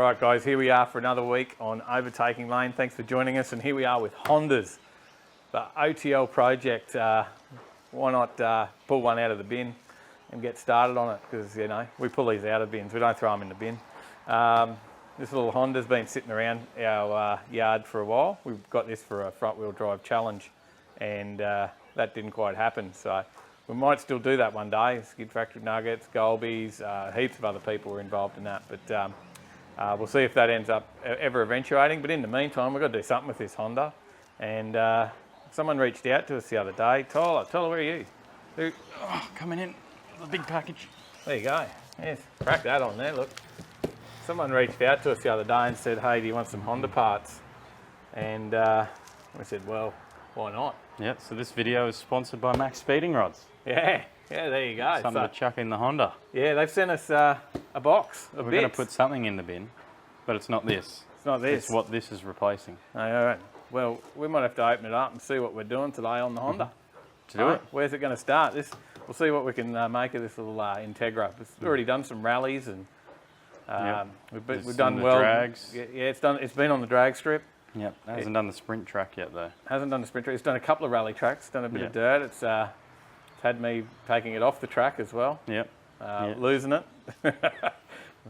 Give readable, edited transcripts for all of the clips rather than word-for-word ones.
Alright guys, here we are for another week on Overtaking Lane. Thanks for joining us, and here we are with Hondas. The OTL project, why not pull one out of the bin and get started on it, because you know, we pull these out of bins, we don't throw them in the bin. This little Honda's been sitting around our yard for a while. We've got this for a front wheel drive challenge, and that didn't quite happen, so we might still do that one day. Skid Factory Nuggets, Golbies, heaps of other people were involved in that, but we'll see if that ends up ever eventuating. But in the meantime, we've got to do something with this Honda. And someone reached out to us the other day. Tyler, where are you? Oh, coming in, the big package. There you go. Yes, crack that on there, look. Someone reached out to us the other day and said, hey, do you want some Honda parts? And we said, well, why not? Yeah, so this video is sponsored by MaXpeedingrods. Yeah, there you go. Something to chuck in the Honda. Yeah, they've sent us a box of We're bits. going to put something in the bin, but it's not this. It's not this. It's what this is replacing. All right. Well, we might have to open it up and see what we're doing today on the Honda. To do it. Where's it going to start? We'll see what we can make of this little Integra. It's already done some rallies, and we've done well. Drags. Yeah, it's been on the drag strip. Yep. It hasn't done the sprint track yet though. Hasn't done the sprint track. It's done a couple of rally tracks. Done a bit of dirt. It's had me taking it off the track as well. Yep. Losing it.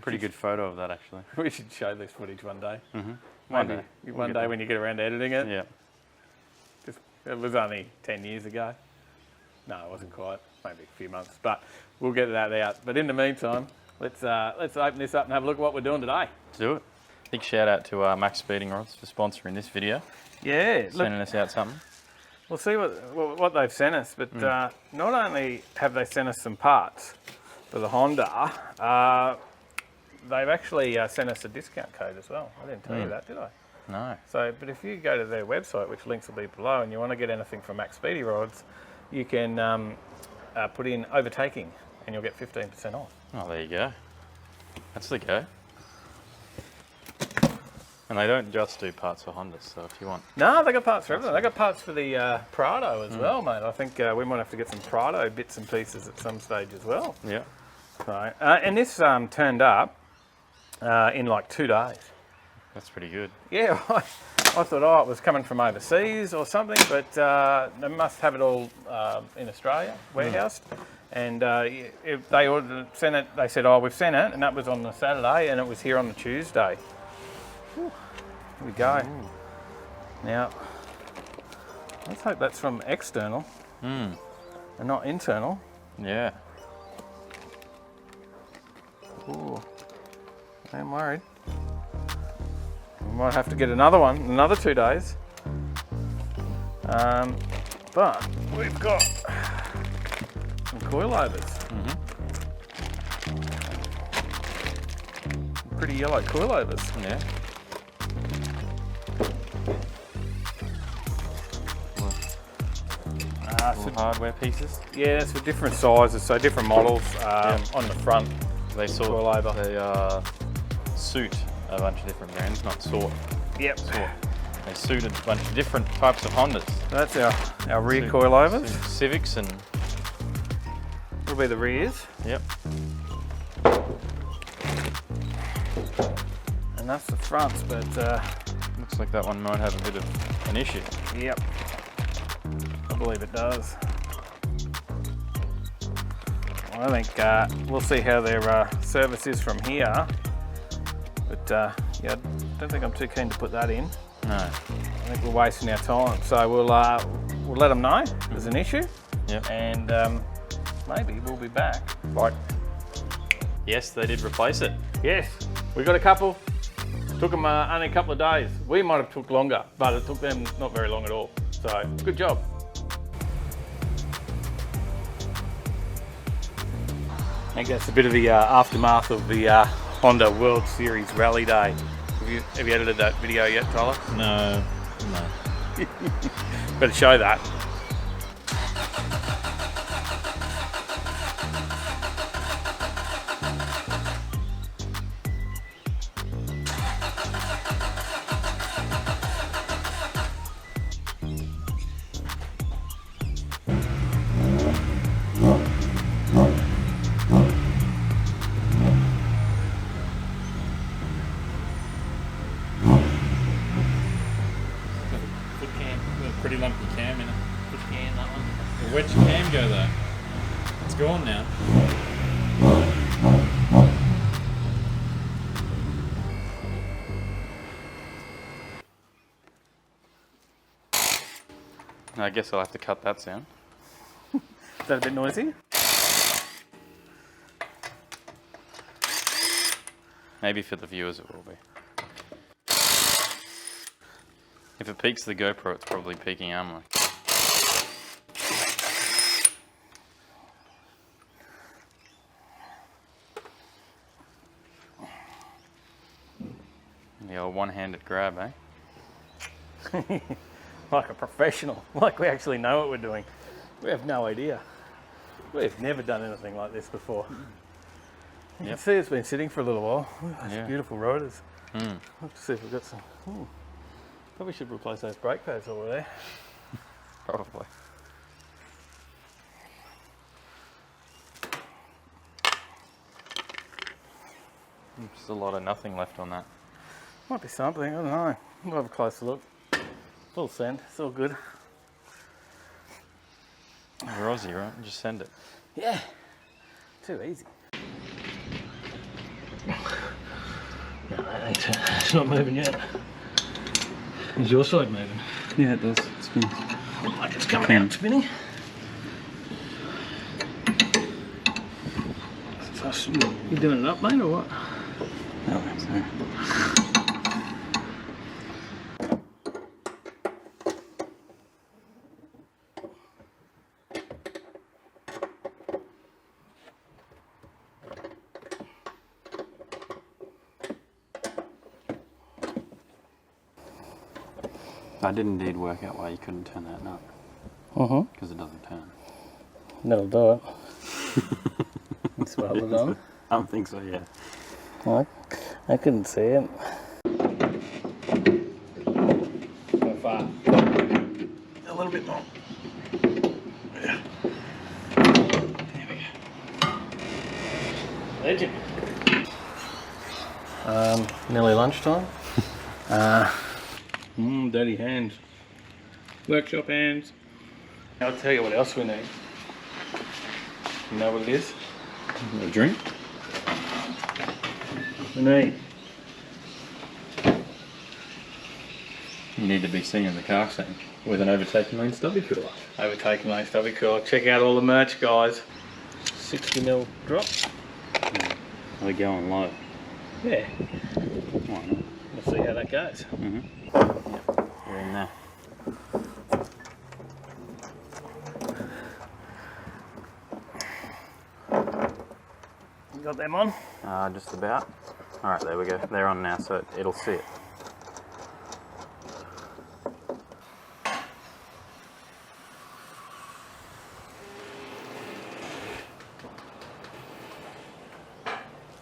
Pretty good photo of that actually. We should show this footage one day. One day when you get around to editing it. Yeah. It was only 10 years ago. No, it wasn't quite. Maybe a few months, but we'll get that out. But in the meantime, let's open this up and have a look at what we're doing today. Let's do it. Big shout out to MaXpeedingrods for sponsoring this video. Yeah, Sending us out something. We'll see what they've sent us, but not only have they sent us some parts for the Honda, they've actually sent us a discount code as well. I didn't tell you that, did I? No. So, but if you go to their website, which links will be below, and you want to get anything from MaXpeedingrods, you can put in Overtaking, and you'll get 15% off. Oh, there you go. That's the go. And they don't just do parts for Hondas, so if you want... No, they got parts for everything. They got parts for the Prado as well, mate. I think we might have to get some Prado bits and pieces at some stage as well. Yeah. So, and this turned up in like 2 days. That's pretty good. Yeah, I thought, it was coming from overseas or something, but they must have it all in Australia, warehoused. And if they sent it, they said, we've sent it, and that was on the Saturday, and it was here on the Tuesday. Here we go. Now, let's hope that's from external and not internal. Yeah. Ooh, I'm worried. We might have to get another one, another 2 days. But we've got some coilovers. Pretty yellow coilovers. Yeah. Some hardware pieces. Yeah, it's for different sizes, so different models on the front. They suit a bunch of different brands, not sort. Yep. Sort. They suit a bunch of different types of Hondas. That's our rear coilovers. Civics and... Will be the rears. Yep. And that's the fronts, but... looks like that one might have a bit of an issue. Yep. I believe it does. I think we'll see how their service is from here. But yeah, I don't think I'm too keen to put that in. No. I think we're wasting our time. So we'll let them know there's an issue. Yep. And maybe we'll be back. Right. Yes, they did replace it. Yes, we got a couple. Took them only a couple of days. We might have took longer, but it took them not very long at all. So good job. I think that's a bit of the aftermath of the Honda World Series Rally Day. Have you edited that video yet, Tyler? No. Better show that. Where'd your cam go though? It's gone now. I guess I'll have to cut that sound. Is that a bit noisy? Maybe for the viewers it will be. If it peaks the GoPro, it's probably peaking our mic. The old one-handed grab, eh? Like a professional, like we actually know what we're doing. We have no idea. We've never done anything like this before. You can see it's been sitting for a little while. Ooh, those beautiful rotors. Let's see if we've got some. Probably should replace those brake pads over there. Probably. Just a lot of nothing left on that. Might be something, I don't know. We'll have a closer look. Full send, it's all good. You're Aussie, right? Just send it. Yeah, too easy. No, it's not moving yet. Is your side moving? Yeah, it does. It spins. Like it's coming out spinning. So, you doing it up, mate, or what? I think so. I did indeed work out why you couldn't turn that nut. Because it doesn't turn. That'll do it. It's well done. I don't think so, yeah. I couldn't see it. Go far. A little bit more. Yeah. There we go. Legend. Nearly lunchtime. Dirty hands. Workshop hands. I'll tell you what else we need. You know what it is? A drink? We need. You need to be seen in the car scene with an Overtaking Lane stubby cooler. Overtaking Lane stubby cooler. Check out all the merch, guys. 60mm drop. Are we going low? Yeah. Why not? We'll see how that goes. Yep, we're in there. You got them on? Just about. Alright, there we go. They're on now, so it'll see it.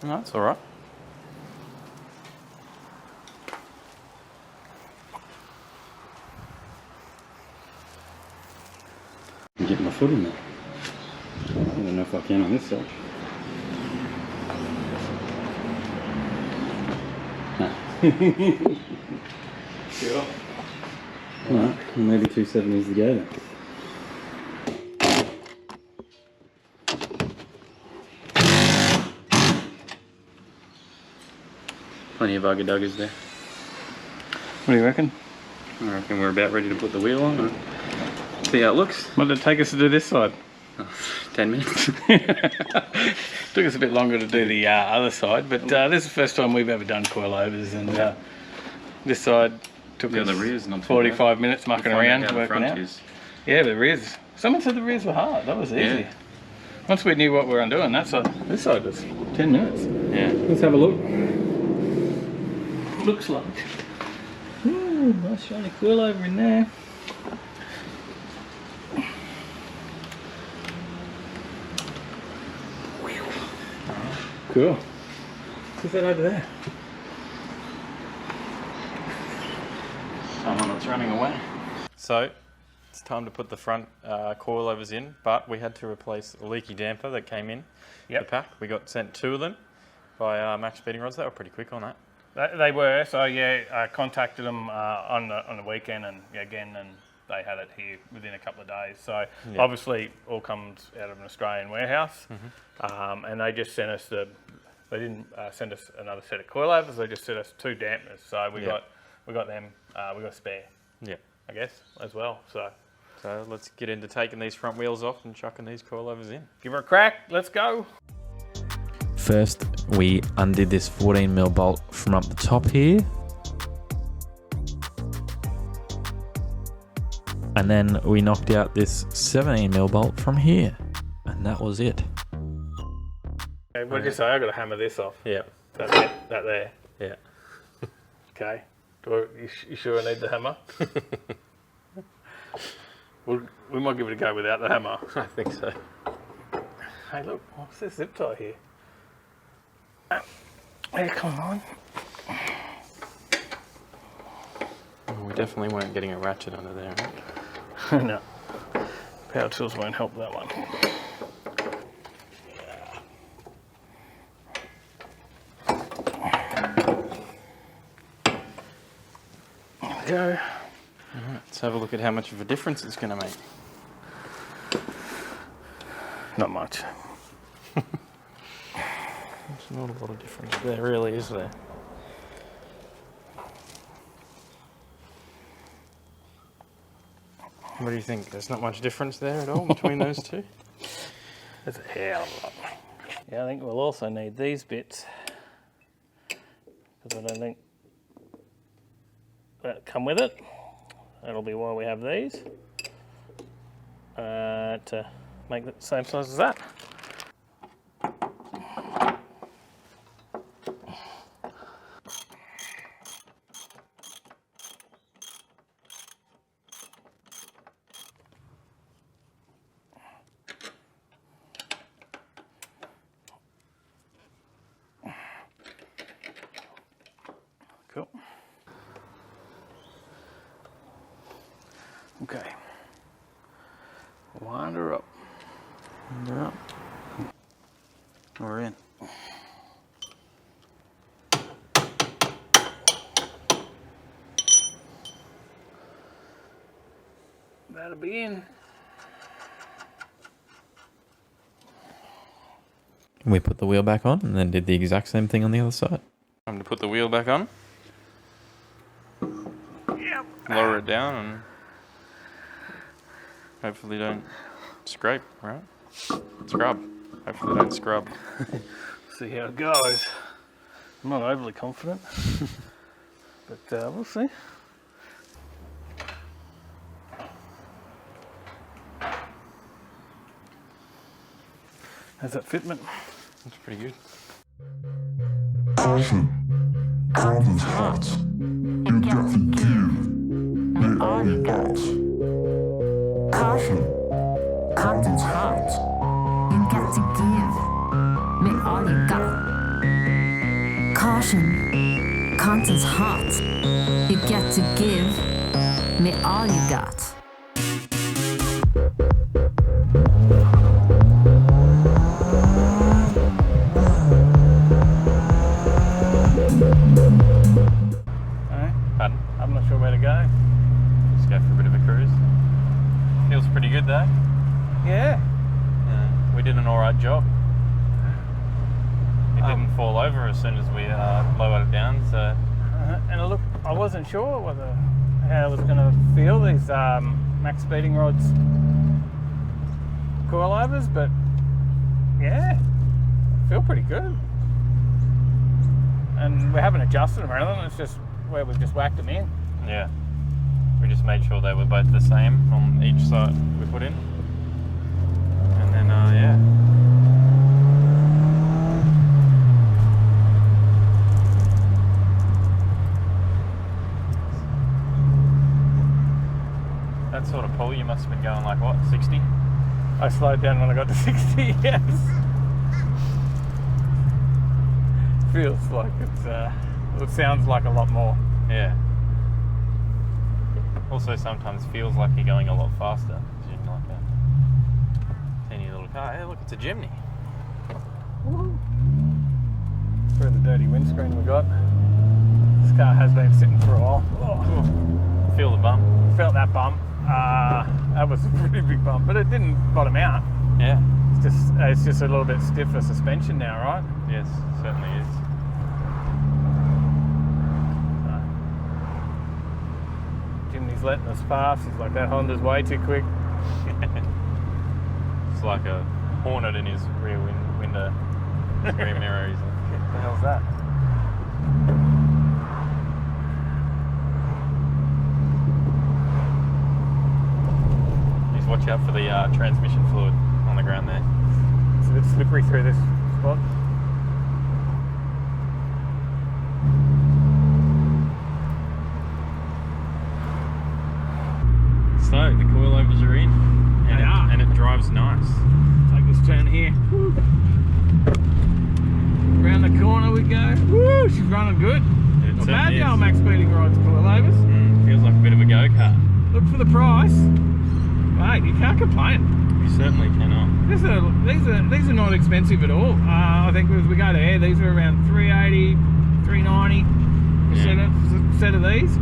No, that's alright. I'm getting my foot in there. I don't know if I can on this side. Sure. Alright, maybe 270s to go then. Plenty of bugger-duggers there. What do you reckon? I reckon we're about ready to put the wheel on and see how it looks. What did it take us to do this side? 10 minutes. Took us a bit longer to do the other side, but this is the first time we've ever done coilovers, and this side took us the rear's not too 45 minutes mucking around, working out. Is. Yeah, the rears. Someone said the rears were hard. That was easy. Yeah. Once we knew what we were doing, that side, this side was 10 minutes. Yeah. Let's have a look. Looks like. Ooh, nice shiny coilover in there. Cool. What's that over there? Someone that's running away. So, it's time to put the front coilovers in, but we had to replace a leaky damper that came in the pack. We got sent 2 of them by MaXpeedingrods. They were pretty quick on that. They were, so yeah, I contacted them on the weekend and again, and they had it here within a couple of days. So Yeah. obviously all comes out of an Australian warehouse, and they just sent us they didn't send us another set of coilovers. They just sent us 2 dampeners. So we got them. We got spare. Yeah. I guess as well. So let's get into taking these front wheels off and chucking these coilovers in. give her a crack. Let's go. First, we undid this 14mm bolt from up the top here. And then we knocked out this 17mm bolt from here. And that was it. Okay, what did you say? I got to hammer this off. Yeah. That there. Yeah. Okay. You sure I need the hammer? We might give it a go without the hammer. I think so. Hey, look, what's this zip tie here? Hey, come on. Well, we definitely weren't getting a ratchet under there, right? No. Power tools won't help that one. There we go. Alright, let's have a look at how much of a difference it's going to make. Not much. There's not a lot of difference there, really, is there? What do you think? There's not much difference there at all between those two? There's a hell of a lot. Yeah, I think we'll also need these bits, because I don't think that come with it. That'll be why we have these, to make it the same size as that. Cool. Okay. Wind her up. Wind her up. We're in. That'll be in. We put the wheel back on and then did the exact same thing on the other side. Time to put the wheel back on. Yep. Lower it down and hopefully don't scrape, right? Scrub. Hopefully don't scrub. See how it goes. I'm not overly confident, but we'll see. How's that fitment? That's pretty good. Caution. Carbon's hot. You got to give me all you got. Caution. Carbon's hot. You got to give me all you got. Caution. Content's hot. You got to give me all you got. Pardon? I'm not sure where to go. Just go for a bit of a cruise. Feels pretty good though. Yeah. We did an alright job. It didn't fall over as soon as we lowered it down, so... And look, I wasn't sure how I was going to feel these MaXpeedingrods coilovers, but yeah, feel pretty good. And we haven't adjusted them or anything, it's just where we've just whacked them in. Yeah. We just made sure they were both the same on each side we put in. And then, yeah. That sort of pull, you must have been going like, what, 60? I slowed down when I got to 60, yes. Feels like it sounds like a lot more. Yeah. Also sometimes feels like you're going a lot faster. In like a teeny little car. Hey, look, it's a Jimny. Through the dirty windscreen we got. This car has been sitting for a while. Oh, Feel the bump. felt that bump. That was a pretty big bump, but it didn't bottom out. Yeah. It's just a little bit stiffer suspension now, right? Yes, certainly is. Jimny's letting us pass. He's like, that Honda's way too quick. It's like a hornet in his rear window. Rear mirror. He's like, What the hell's that? Just watch out for the transmission fluid on the ground there. It's a bit slippery through this spot. So the coilovers are in, and, They are. and it drives nice. Take this turn here. Woo. Around the corner we go. Woo, she's running good. It Not bad, certainly the is. old MaXpeedingrods coilovers. Feels like a bit of a go-kart. Look for the price. Mate, you can't complain. You certainly cannot. These are not expensive at all. I think as we go to air, these are around 380, 390 a set of these.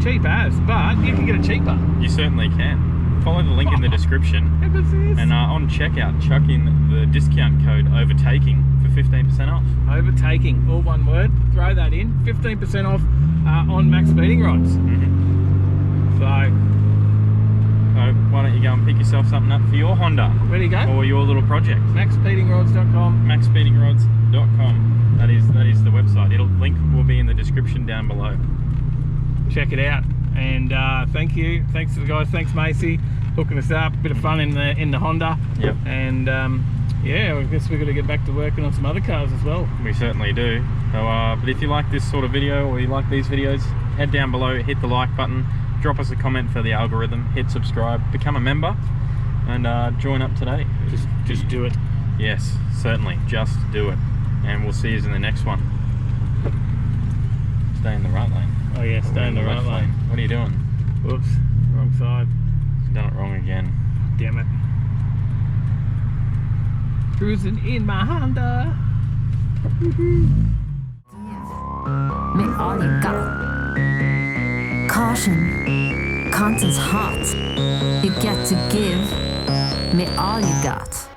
Cheap as, but you can get it cheaper. You certainly can. Follow the link in the description, How good's this? and on checkout, chuck in the discount code Overtaking for 15% off. Overtaking, all one word. Throw that in. 15% off on MaXpeedingrods. So why don't you go and pick yourself something up for your Honda So, where do you go? or your little project? MaXpeedingrods.com. MaXpeedingrods.com. That is the website. Link will be in the description down below. Check it out. And thank you. Thanks to the guys. Thanks, Macy, hooking us up. Bit of fun in the Honda. Yep. And yeah, I guess we've got to get back to working on some other cars as well. We certainly do. So, but if you like this sort of video or you like these videos, head down below, hit the like button, drop us a comment for the algorithm, hit subscribe, become a member, and join up today. Just do it. Yes, certainly. Just do it. And we'll see you in the next one. Stay in the right lane. Oh yeah, stay in the right left lane. What are you doing? Whoops, wrong side. You've done it wrong again. Damn it. Cruising in my Honda. Me all you got. Caution, content's hot. You get to give me all you got.